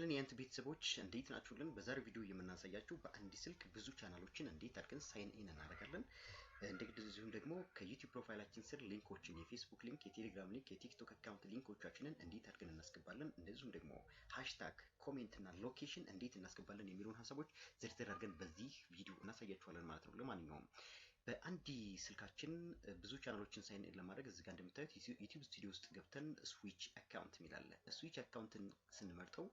ይስጥልን የአንተ ቤተሰቦች እንዴት ናችሁልን? በዛሬው ቪዲዮ የምናሳያችሁ በአንድ ስልክ ብዙ ቻናሎችን እንዴት አድርገን ሳይን ኢን እናደርጋለን። እንደዚሁም ደግሞ ከዩቲዩብ ፕሮፋይላችን ስር ሊንኮችን የፌስቡክ ሊንክ፣ የቴሌግራም ሊንክ፣ የቲክቶክ አካውንት ሊንኮቻችንን እንዴት አድርገን እናስገባለን፣ እንደዚሁም ደግሞ ሃሽታግ፣ ኮሜንት እና ሎኬሽን እንዴት እናስገባለን የሚሉን ሀሳቦች ዝርዝር አድርገን በዚህ ቪዲዮ እናሳያችኋለን ማለት ነው። ለማንኛውም በአንድ ስልካችን ብዙ ቻናሎችን ሳይን ኢን ለማድረግ እዚህ ጋር እንደምታዩት ዩቲዩብ ስቱዲዮ ውስጥ ገብተን ስዊች አካውንት የሚላለ ስዊች አካውንትን ስንመርጠው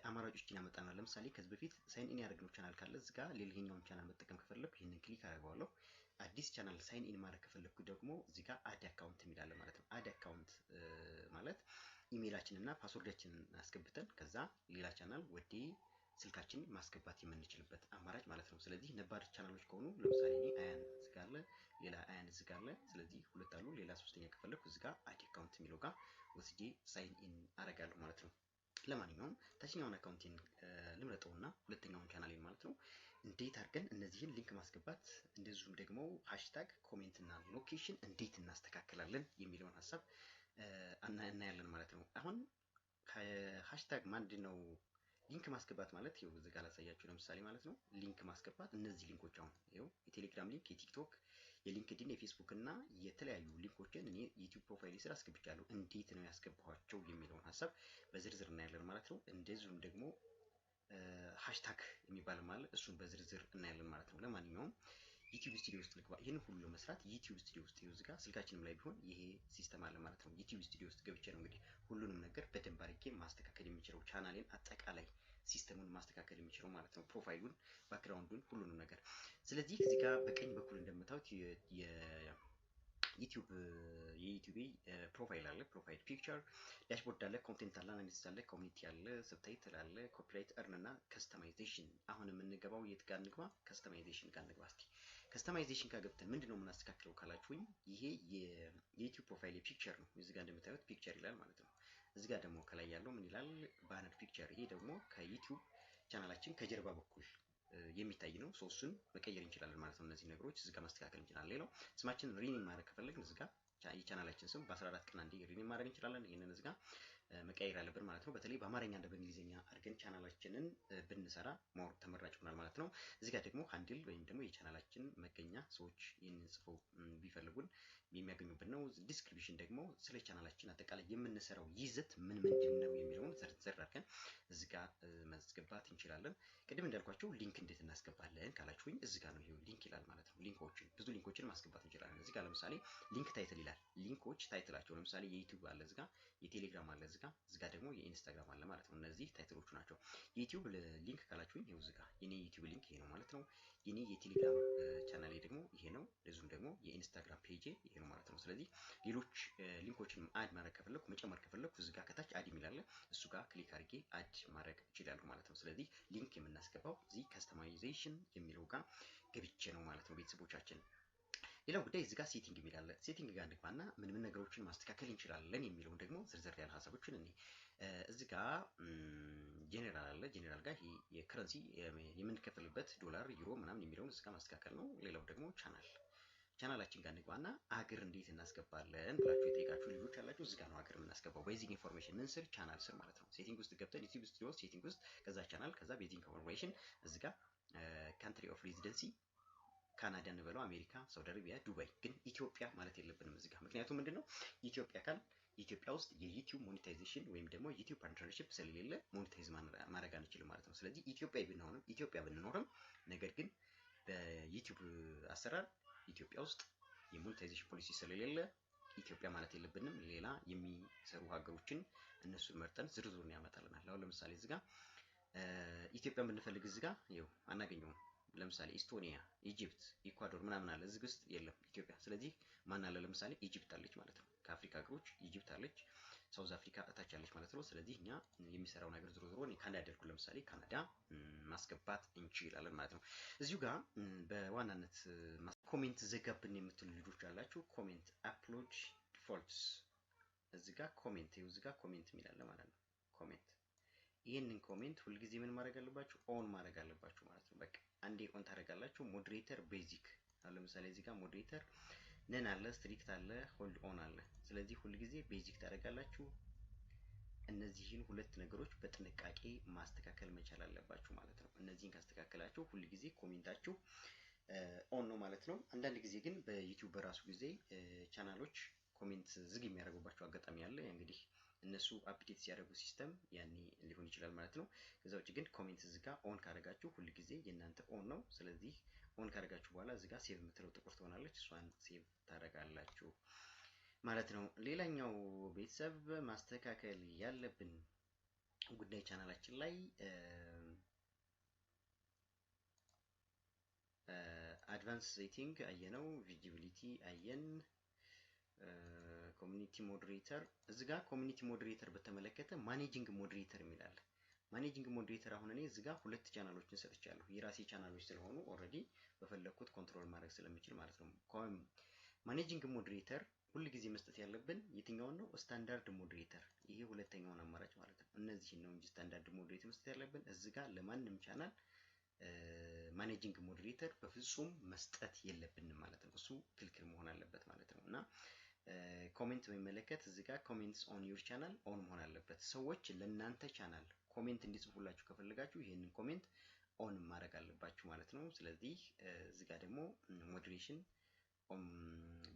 አማራጮችን ያመጣናል። ለምሳሌ ከዚህ በፊት ሳይን ኢን ያደረግነው ቻናል ካለ እዚህ ጋር ሌላኛውን ቻናል መጠቀም ከፈለኩ ይሄንን ክሊክ አደርገዋለሁ። አዲስ ቻናል ሳይን ኢን ማድረግ ከፈለኩ ደግሞ እዚህ ጋር አድ አካውንት የሚላለ ማለት ነው። አድ አካውንት ማለት ኢሜይላችንን እና ፓስወርዳችንን አስገብተን ከዛ ሌላ ቻናል ወደ ስልካችን ማስገባት የምንችልበት አማራጭ ማለት ነው። ስለዚህ ነባር ቻናሎች ከሆኑ ለምሳሌ እኔ አያን እዚህ ጋር አለ፣ ሌላ አያን እዚህ ጋር አለ። ስለዚህ ሁለት አሉ። ሌላ ሶስተኛ ከፈለኩ እዚህ ጋር አድ አካውንት የሚለው ጋር ወስጄ ሳይን ኢን አደርጋለሁ ማለት ነው። ለማንኛውም ታችኛውን አካውንቴን ልምረጠውና ሁለተኛውን ቻናሌን ማለት ነው እንዴት አድርገን እነዚህን ሊንክ ማስገባት እንደዚሁም ደግሞ ሃሽታግ፣ ኮሜንት እና ሎኬሽን እንዴት እናስተካክላለን የሚለውን ሀሳብ እናያለን ማለት ነው። አሁን ሃሽታግ ምንድነው? ሊንክ ማስገባት ማለት ይኸው እዚህ ጋር ላሳያችሁ ለምሳሌ ማለት ነው። ሊንክ ማስገባት እነዚህ ሊንኮች አሁን ይኸው የቴሌግራም ሊንክ፣ የቲክቶክ፣ የሊንክድኢን፣ የፌስቡክ እና የተለያዩ ሊንኮችን እኔ ዩቲዩብ ፕሮፋይል ስር አስገብቻለሁ። እንዴት ነው ያስገባኋቸው የሚለውን ሀሳብ በዝርዝር እናያለን ማለት ነው። እንደዚሁም ደግሞ ሃሽታግ የሚባል ማለት እሱን በዝርዝር እናያለን ማለት ነው። ለማንኛውም ዩቲዩብ ስቱዲዮ ውስጥ ልግባ። ይሄን ሁሉ ለመስራት ዩቲዩብ ስቱዲዮ ውስጥ ይኸው እዚህ ጋር ስልካችንም ላይ ቢሆን ይሄ ሲስተም አለ ማለት ነው። ዩቲዩብ ስቱዲዮ ውስጥ ገብቼ ነው እንግዲህ ሁሉንም ነገር በደንብ አድርጌ ማስተካከል የሚችለው ቻናሌን አጠቃላይ ሲስተሙን ማስተካከል የሚችለው ማለት ነው። ፕሮፋይሉን፣ ባክግራውንዱን፣ ሁሉንም ነገር። ስለዚህ እዚህ ጋር በቀኝ በኩል እንደምታዩት የዩቲዩብ ፕሮፋይል አለ፣ ፕሮፋይል ፒክቸር፣ ዳሽቦርድ አለ፣ ኮንቴንት አለ፣ አናሊሲስ አለ፣ ኮሚኒቲ አለ፣ ሰብታይትል አለ፣ ኮፒራይት እርን እና ከስተማይዜሽን። አሁን የምንገባው የት ጋር እንግባ? ከስተማይዜሽን ጋር እንግባ። እስቲ ከስተማይዜሽን ጋር ገብተን ምንድነው የምናስተካክለው ካላችሁኝ ይሄ የዩቲዩብ ፕሮፋይል ፒክቸር ነው። እዚህ ጋር እንደምታዩት ፒክቸር ይላል ማለት ነው። እዚህ ጋር ደግሞ ከላይ ያለው ምን ይላል? ባነር ፒክቸር። ይሄ ደግሞ ከዩቲዩብ ቻናላችን ከጀርባ በኩል የሚታይ ነው። እሱን መቀየር እንችላለን ማለት ነው። እነዚህ ነገሮች እዚህ ጋር ማስተካከል እንችላለን። ሌላው ስማችንን ሪኔም ማድረግ ከፈለግን እዚህ ጋር የቻናላችን ስም በ14 ቀን አንዴ ሪኔም ማድረግ እንችላለን። ይሄንን እዚህ ጋር መቀየር አለብን ማለት ነው። በተለይ በአማርኛ እና በእንግሊዝኛ አድርገን ቻናላችንን ብንሰራ ሞር ተመራጭ ይሆናል ማለት ነው። እዚህ ጋር ደግሞ ሃንድል ወይም ደግሞ የቻናላችን መገኛ ሰዎች ይህንን ጽፈው ቢፈልጉን የሚያገኙበት ነው። ዲስክሪፕሽን ደግሞ ስለ ቻናላችን አጠቃላይ የምንሰራው ይዘት ምንድን ነው የሚለውን ዘርዘር አድርገን እዚህ ጋር ማስገባት እንችላለን። ቅድም እንዳልኳቸው ሊንክ እንዴት እናስገባለን ካላችሁኝ እዚህ ጋር ነው። ይሄው ሊንክ ይላል ማለት ነው። ሊንኮችን ብዙ ሊንኮችን ማስገባት እንችላለን። እዚህ ጋር ለምሳሌ ሊንክ ታይትል ይላል። ሊንኮች ታይትላቸው ለምሳሌ የዩቲዩብ አለ እዚህ ጋር፣ የቴሌግራም አለ እዚህ ጋር ደግሞ የኢንስታግራም አለ ማለት ነው። እነዚህ ታይትሎቹ ናቸው። የዩቲዩብ ሊንክ ካላችሁኝ ይሄው እዚህ ጋር የኔ ዩቲዩብ ሊንክ ይሄ ነው ማለት ነው። የኔ የቴሌግራም ቻናሌ ደግሞ ይሄ ነው። እንደዚሁም ደግሞ የኢንስታግራም ፔጅ ይሄ ነው ማለት ነው። ስለዚህ ሌሎች ሊንኮችን አድ ማድረግ ከፈለኩ መጨመር ከፈለኩ እዚህ ጋር ከታች አድ የሚላለ እሱ ጋር ክሊክ አድርጌ አድ ማድረግ እችላለሁ ማለት ነው። ስለዚህ ሊንክ የምናስገባው እዚህ ከስተማይዜሽን የሚለው ጋር ገብቼ ነው ማለት ነው ቤተሰቦቻችን። ሌላው ጉዳይ እዚህ ጋር ሴቲንግ የሚላለ ሴቲንግ ጋር እንግባና ምን ነገሮችን ማስተካከል እንችላለን የሚለውን ደግሞ ዝርዝር ያለ ሀሳቦችን እኔ እዚህ ጋር ጄኔራል አለ። ጄኔራል ጋር ይሄ የከረንሲ የምንከፍልበት ዶላር፣ ዩሮ ምናምን የሚለውን እዚህ ጋር ማስተካከል ነው። ሌላው ደግሞ ቻናላችን ጋር እንግባና አገር እንዴት እናስገባለን ብላችሁ የጠየቃችሁ ልጆች አላችሁ። እዚህ ጋር ነው አገር የምናስገባው። ቤዚክ ኢንፎርሜሽን ምን ስር ቻናል ስር ማለት ነው። ሴቲንግ ውስጥ ገብተን ዩቲዩብ ስቱዲዮ ሴቲንግ ውስጥ ከዛ ቻናል ከዛ ቤዚክ ኢንፎርሜሽን እዚህ ጋር ካንትሪ ኦፍ ሬዚደንሲ ካናዳ እንበለው፣ አሜሪካ፣ ሳውዲ አረቢያ፣ ዱባይ። ግን ኢትዮጵያ ማለት የለብንም እዚህ ጋር። ምክንያቱም ምንድነው ኢትዮጵያ ካል ኢትዮጵያ ውስጥ የዩቲዩብ ሞኔታይዜሽን ወይም ደግሞ ዩቲዩብ ፓርትነርሺፕ ስለሌለ ሞኔታይዝ ማድረግ አንችልም ማለት ነው። ስለዚህ ኢትዮጵያ ብንኖርም ነገር ግን በዩቲዩብ አሰራር ኢትዮጵያ ውስጥ የሞኔታይዜሽን ፖሊሲ ስለሌለ ኢትዮጵያ ማለት የለብንም። ሌላ የሚሰሩ ሀገሮችን እነሱን መርጠን ዝርዝሩን ያመጣልናል። አሁን ለምሳሌ እዚህ ጋር ኢትዮጵያን ብንፈልግ እዚህ ጋር ይኸው አናገኘውም። ለምሳሌ ኢስቶኒያ፣ ኢጂፕት፣ ኢኳዶር ምናምን አለ እዚህ ውስጥ የለም ኢትዮጵያ። ስለዚህ ማን አለ? ለምሳሌ ኢጂፕት አለች ማለት ነው። ከአፍሪካ ሀገሮች ኢጂፕት አለች፣ ሳውዝ አፍሪካ እታች አለች ማለት ነው። ስለዚህ እኛ የሚሰራው ነገር ዝሮ እኔ ካናዳ አደርኩ። ለምሳሌ ካናዳ ማስገባት እንችላለን ማለት ነው። እዚሁ ጋር በዋናነት ኮሜንት ዘጋብን የምትሉ ልጆች አላችሁ። ኮሜንት አፕሎድ ዲፎልትስ እዚህ ጋር ኮሜንት ይኸው እዚህ ጋር ኮሜንት የሚላለ ማለት ነው። ኮሜንት ይሄንን ኮሜንት ሁልጊዜ ምን ማድረግ አለባችሁ? ኦን ማድረግ አለባችሁ ማለት ነው። በቃ አንዴ ኦን ታደርጋላችሁ። ሞዴሬተር ቤዚክ አሁን ለምሳሌ እዚህ ጋር ሞዴሬተር ነን አለ፣ ስትሪክት አለ፣ ሆልድ ኦን አለ። ስለዚህ ሁልጊዜ ቤዚክ ታደርጋላችሁ። እነዚህን ሁለት ነገሮች በጥንቃቄ ማስተካከል መቻል አለባችሁ ማለት ነው። እነዚህን ካስተካከላችሁ ሁል ጊዜ ኮሜንታችሁ ኦን ነው ማለት ነው። አንዳንድ ጊዜ ግን በዩቲዩብ በራሱ ጊዜ ቻናሎች ኮሜንት ዝግ የሚያደርጉባቸው አጋጣሚ አለ። እንግዲህ እነሱ አፕዴት ሲያደርጉ ሲስተም ያኔ ሊሆን ይችላል ማለት ነው። ከዛ ውጭ ግን ኮሜንት ዝጋ ኦን ካደረጋችሁ ሁል ጊዜ የእናንተ ኦን ነው። ስለዚህ ኦን ካደረጋችሁ በኋላ እዚጋ ሴቭ የምትለው ጥቁር ትሆናለች። እሷን ሴቭ ታደርጋላችሁ ማለት ነው። ሌላኛው ቤተሰብ ማስተካከል ያለብን ጉዳይ ቻናላችን ላይ አድቫንስ ሴቲንግ አየነው፣ ቪዚቢሊቲ አየን፣ ኮሚኒቲ ሞዴሬተር። እዚህ ጋር ኮሚኒቲ ሞዴሬተር በተመለከተ ማኔጂንግ ሞዴሬተር የሚላል። ማኔጂንግ ሞዴሬተር አሁን እኔ እዚህ ጋር ሁለት ቻናሎችን ሰጥቻለሁ። የራሴ ቻናሎች ስለሆኑ ኦልሬዲ በፈለኩት ኮንትሮል ማድረግ ስለምችል ማለት ነው። ማኔጂንግ ሞዴሬተር ሁል ጊዜ መስጠት ያለብን የትኛውን ነው? ስታንዳርድ ሞዴሬተር። ይሄ ሁለተኛውን አማራጭ ማለት ነው። እነዚህን ነው እንጂ ስታንዳርድ ሞዴሬተር መስጠት ያለብን። እዚህ ጋር ለማንም ቻናል ማኔጂንግ ሞዴሬተር በፍጹም መስጠት የለብንም ማለት ነው። እሱ ክልክል መሆን አለበት ማለት ነው። እና ኮሜንት በሚመለከት እዚህ ጋር ኮሜንትስ ኦን ዩር ቻናል ኦን መሆን አለበት። ሰዎች ለእናንተ ቻናል ኮሜንት እንዲጽፉላችሁ ከፈለጋችሁ ይሄንን ኮሜንት ኦን ማድረግ አለባችሁ ማለት ነው። ስለዚህ እዚህ ጋር ደግሞ ሞዴሬሽን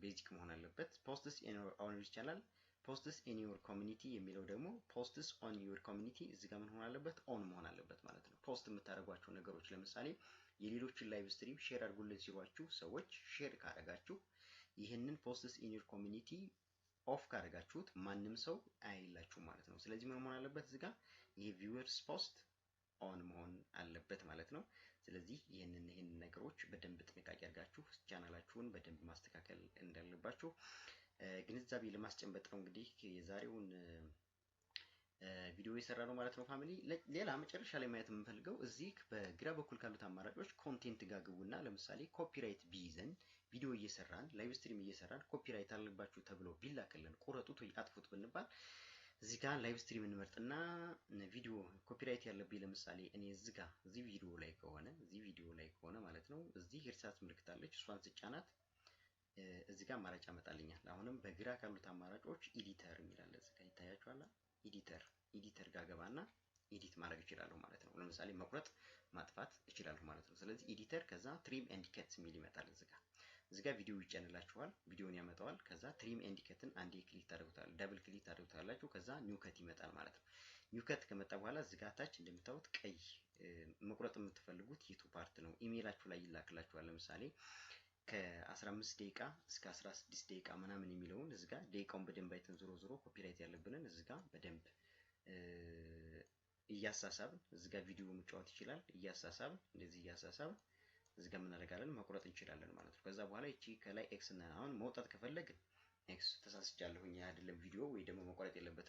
ቤዚክ መሆን አለበት። ፖስትስ ኦን ዩር ቻናል ፖስትስ ኢን ዩር ኮሚኒቲ የሚለው ደግሞ ፖስትስ ኦን ዩር ኮሚኒቲ እዚህ ጋር ምን መሆን አለበት? ኦን መሆን አለበት ማለት ነው። ፖስት የምታደርጓቸው ነገሮች ለምሳሌ የሌሎችን ላይቭ ስትሪም ሼር አድርጉልን ሲሏችሁ ሰዎች ሼር ካደረጋችሁ ይህንን ፖስትስ ኢን ዩር ኮሚኒቲ ኦፍ ካደረጋችሁት ማንም ሰው አይላችሁ ማለት ነው። ስለዚህ ምን መሆን አለበት? እዚህ ጋር ይሄ ቪውወርስ ፖስት ኦን መሆን አለበት ማለት ነው። ስለዚህ ይህንን ነገሮች በደንብ ጥንቃቄ አድርጋችሁ ቻናላችሁን በደንብ ማስተካከል እንዳለባችሁ ግንዛቤ ለማስጨበጥ ነው እንግዲህ የዛሬውን ቪዲዮ የሰራ ነው ማለት ነው ፋሚሊ። ሌላ መጨረሻ ላይ ማየት የምንፈልገው እዚህ በግራ በኩል ካሉት አማራጮች ኮንቴንት ጋር ግቡና ለምሳሌ ኮፒራይት ቢይዘን ቪዲዮ እየሰራን ላይቭ ስትሪም እየሰራን ኮፒራይት አለባችሁ ተብሎ ቢላክልን ቁረጡት ወይ አጥፉት ብንባል እዚህ ጋር ላይቭ ስትሪም እንመርጥና ቪዲዮ ኮፒራይት ያለብኝ ለምሳሌ እኔ እዚህ ቪዲዮ ላይ ከሆነ ማለት ነው እዚህ የእርሳስ ምልክት አለች። እሷን ስጫናት እዚህ ጋር አማራጭ ያመጣልኛል። አሁንም በግራ ካሉት አማራጮች ኤዲተር የሚላል እዚህ ጋር ይታያችኋል። ኤዲተር ጋር ገባና ኤዲት ማድረግ እችላለሁ ማለት ነው። ለምሳሌ መቁረጥ ማጥፋት እችላለሁ ማለት ነው። ስለዚህ ኤዲተር ከዛ ትሪም ኤንድ ከት የሚል ይመጣል። እዚህ ጋር ቪዲዮ ይጫንላችኋል፣ ቪዲዮን ያመጣዋል። ከዛ ትሪም ኤንድ ከትን አንዴ ክሊክ ታደርጉታላችሁ፣ ዳብል ክሊክ ታደርጉታላችሁ። ከዛ ኒው ከት ይመጣል ማለት ነው። ኒው ከት ከመጣ በኋላ እዚህ ጋር ታች እንደምታዩት ቀይ መቁረጥ የምትፈልጉት የቱ ፓርት ነው ኢሜይላችሁ ላይ ይላክላችኋል። ለምሳሌ ከ15 ደቂቃ እስከ 16 ደቂቃ ምናምን የሚለውን እዚህ ጋር ደቂቃውን በደንብ አይተን ዞሮ ኮፒራይት ያለብንን እዚህ ጋር በደንብ እያሳሳብን እዚህ ጋር ቪዲዮ መጫወት ይችላል። እያሳሳብን እንደዚህ እያሳሳብን እዚህ ጋር ምን እናደርጋለን? መቁረጥ እንችላለን ማለት ነው። ከዛ በኋላ እቺ ከላይ ኤክስ እና አሁን መውጣት ከፈለግን ኤክስ ተሳስቻለሁኝ አይደለም ቪዲዮ ወይ ደግሞ መቁረጥ የለበትም